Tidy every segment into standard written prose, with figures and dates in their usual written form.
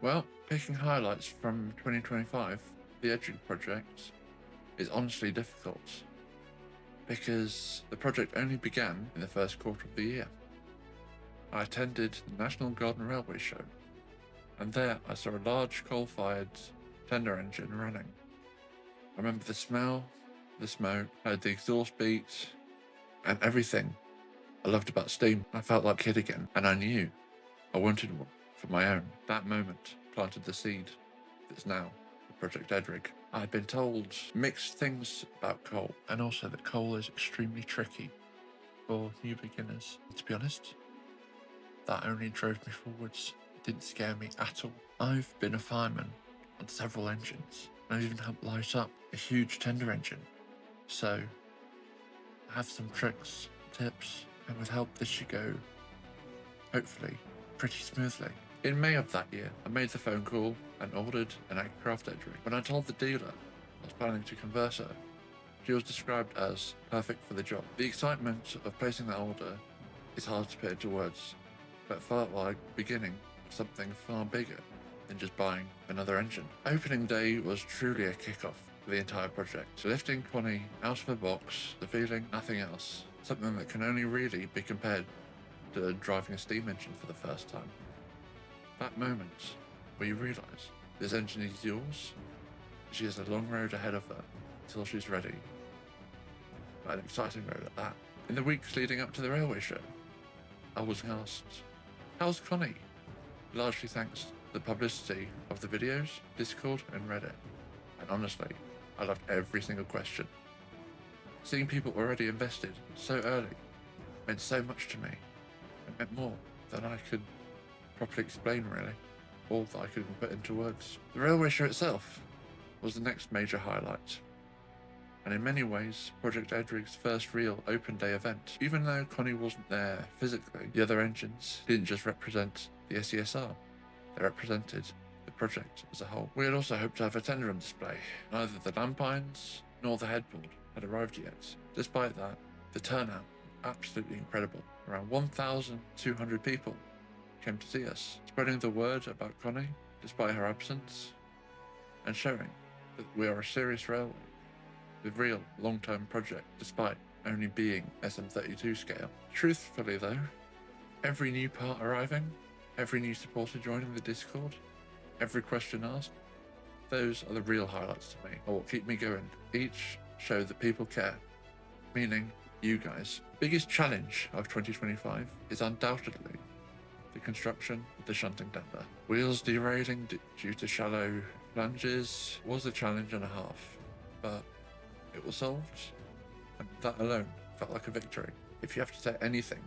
Well, picking highlights from 2025, the Edrig project, is honestly difficult because the project only began in the first quarter of the year. I attended the National Garden Railway Show, and there I saw a large coal-fired tender engine running. I remember the smell, the smoke, heard the exhaust beat, and everything I loved about steam. I felt like a kid again, and I knew I wanted one for my own. That moment planted the seed that's now the Project Edrig. I had been told mixed things about coal, and also that coal is extremely tricky for new beginners. To be honest, that only drove me forwards. It didn't scare me at all. I've been a fireman on several engines. I've even helped light up a huge tender engine. So I have some tricks, tips, and with help this should go, hopefully, pretty smoothly. In May of that year, I made the phone call and ordered an Accucraft Edrig. When I told the dealer I was planning to convert her, she was described as perfect for the job. The excitement of placing that order is hard to put into words, but felt like the beginning of something far bigger than just buying another engine. Opening day was truly a kickoff for the entire project. Lifting Connie out of her box, the feeling, nothing else. Something that can only really be compared to driving a steam engine for the first time. That moment where you realise this engine is yours, she has a long road ahead of her until she's ready. But an exciting road at that. In the weeks leading up to the railway show, I was asked, "How's Connie?" Largely thanks to the publicity of the videos, Discord, and Reddit. And honestly, I loved every single question. Seeing people already invested so early meant so much to me. It meant more than I could properly explain, really, or that I could even put into words. The railway show itself was the next major highlight, and in many ways, Project Edrig's first real open day event. Even though Connie wasn't there physically, the other engines didn't just represent the SESR, they represented the project as a whole. We had also hoped to have a tender on display. Neither the lampines nor the headboard had arrived yet. Despite that, the turnout was absolutely incredible. Around 1,200 people came to see us, spreading the word about Connie despite her absence, and showing that we are a serious railway with real long-term project despite only being SM32 scale. Truthfully though, every new part arriving, every new supporter joining the Discord, every question asked, those are the real highlights to me, or what keep me going. Each show that people care, meaning you guys. The biggest challenge of 2025 is undoubtedly the construction of the shunting tender. Wheels derailing due to shallow flanges was a challenge and a half, but it was solved, and that alone felt like a victory. If you have to say anything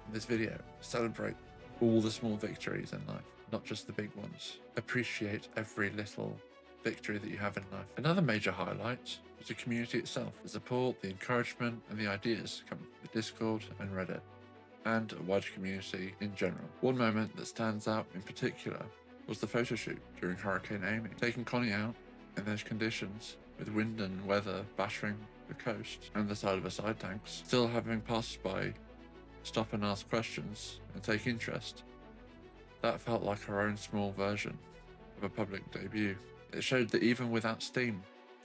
in this video, celebrate all the small victories in life, not just the big ones. Appreciate every little victory that you have in life. Another major highlight was the community itself. The support, the encouragement, and the ideas coming from the Discord and Reddit, and a wider community in general. One moment that stands out in particular was the photoshoot during Hurricane Amy. Taking Connie out in those conditions, with wind and weather battering the coast and the side of her side tanks, still having passers-by stop and ask questions and take interest. That felt like her own small version of a public debut. It showed that even without steam,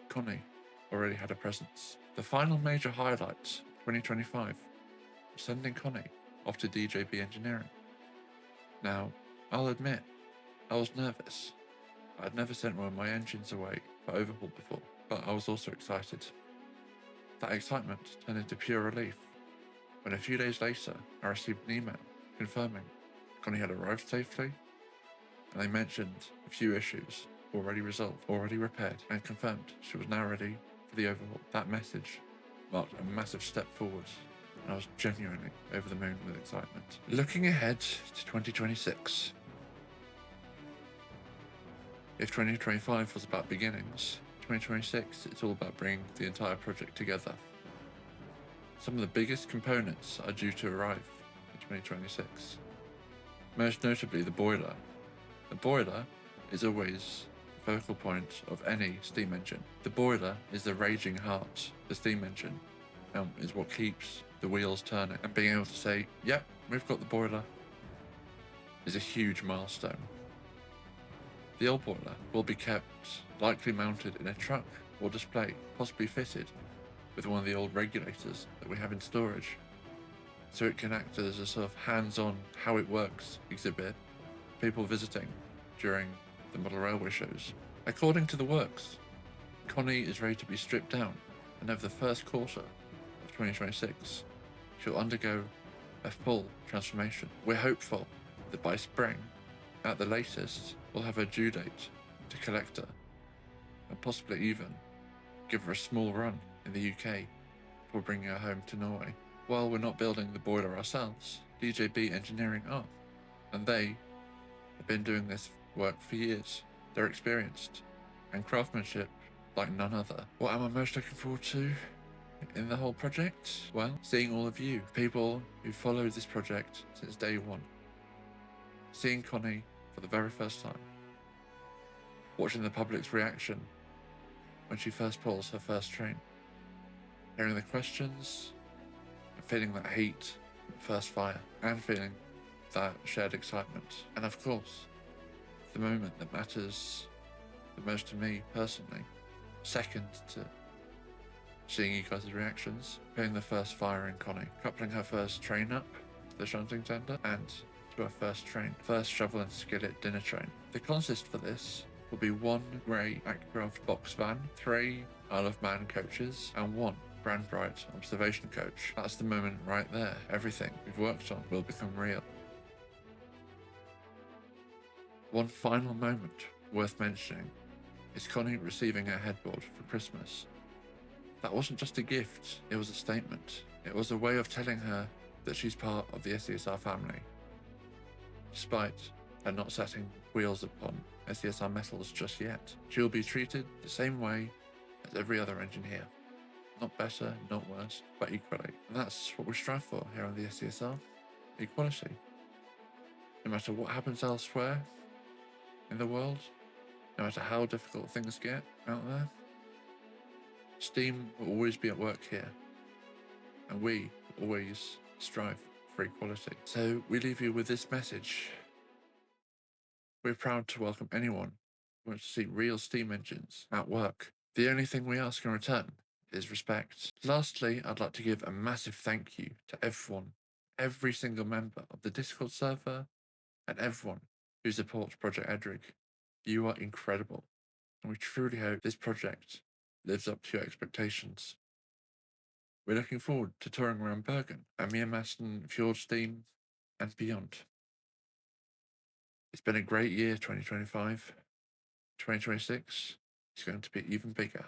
Connie already had a presence. The final major highlight of 2025 was sending Connie off to DJB Engineering. Now, I'll admit, I was nervous. I had never sent one of my engines away for overhaul before, but I was also excited. That excitement turned into pure relief when a few days later I received an email confirming Connie had arrived safely, and they mentioned a few issues already resolved, already repaired, and confirmed she was now ready for the overhaul. That message marked a massive step forward, and I was genuinely over the moon with excitement. Looking ahead to 2026, if 2025 was about beginnings, 2026 it's all about bringing the entire project together. Some of the biggest components are due to arrive in 2026. Most notably the boiler. The boiler is always the focal point of any steam engine. The boiler is the raging heart of the steam engine, and is what keeps the wheels turning. And being able to say, yep, we've got the boiler, is a huge milestone. The old boiler will be kept likely mounted in a truck or display, possibly fitted with one of the old regulators that we have in storage, so it can act as a sort of hands-on how it works exhibit for people visiting during the model railway shows. According to the works, Connie is ready to be stripped down, and over the first quarter of 2026, she'll undergo a full transformation. We're hopeful that by spring, at the latest, we'll have a due date to collect her, and possibly even give her a small run in the UK before bringing her home to Norway. While we're not building the boiler ourselves, DJB Engineering are, and they have been doing this work for years. They're experienced, and craftsmanship like none other. What am I most looking forward to in the whole project? Well, seeing all of you, people who followed this project since day one. Seeing Connie for the very first time. Watching the public's reaction when she first pulls her first train. Hearing the questions, and feeling that heat, first fire, and feeling that shared excitement. And of course, the moment that matters the most to me personally, second to seeing you guys' reactions, feeling the first fire in Connie, coupling her first train up to the shunting tender, and to her first train, first shovel and skillet dinner train. The consist for this will be 1 grey Accucraft box van, 3 Isle of Man coaches, and 1 brand bright observation coach. That's the moment right there. Everything we've worked on will become real. One final moment worth mentioning is Connie receiving her headboard for Christmas. That wasn't just a gift, it was a statement. It was a way of telling her that she's part of the SCSR family, despite her not setting wheels upon SCSR metals just yet. She'll be treated the same way as every other engine here. Not better, not worse, but equally. And that's what we strive for here on the SCSR, equality. No matter what happens elsewhere in the world, no matter how difficult things get out there, steam will always be at work here, and we always strive for equality. So we leave you with this message. We're proud to welcome anyone who wants to see real steam engines at work. The only thing we ask in return is respect. Lastly, I'd like to give a massive thank you to everyone, every single member of the Discord server, and everyone who supports Project Edrig. You are incredible, and we truly hope this project lives up to your expectations. We're looking forward to touring around Bergen, Amiens, Fjordstein, and beyond. It's been a great year, 2025. 2026 is going to be even bigger.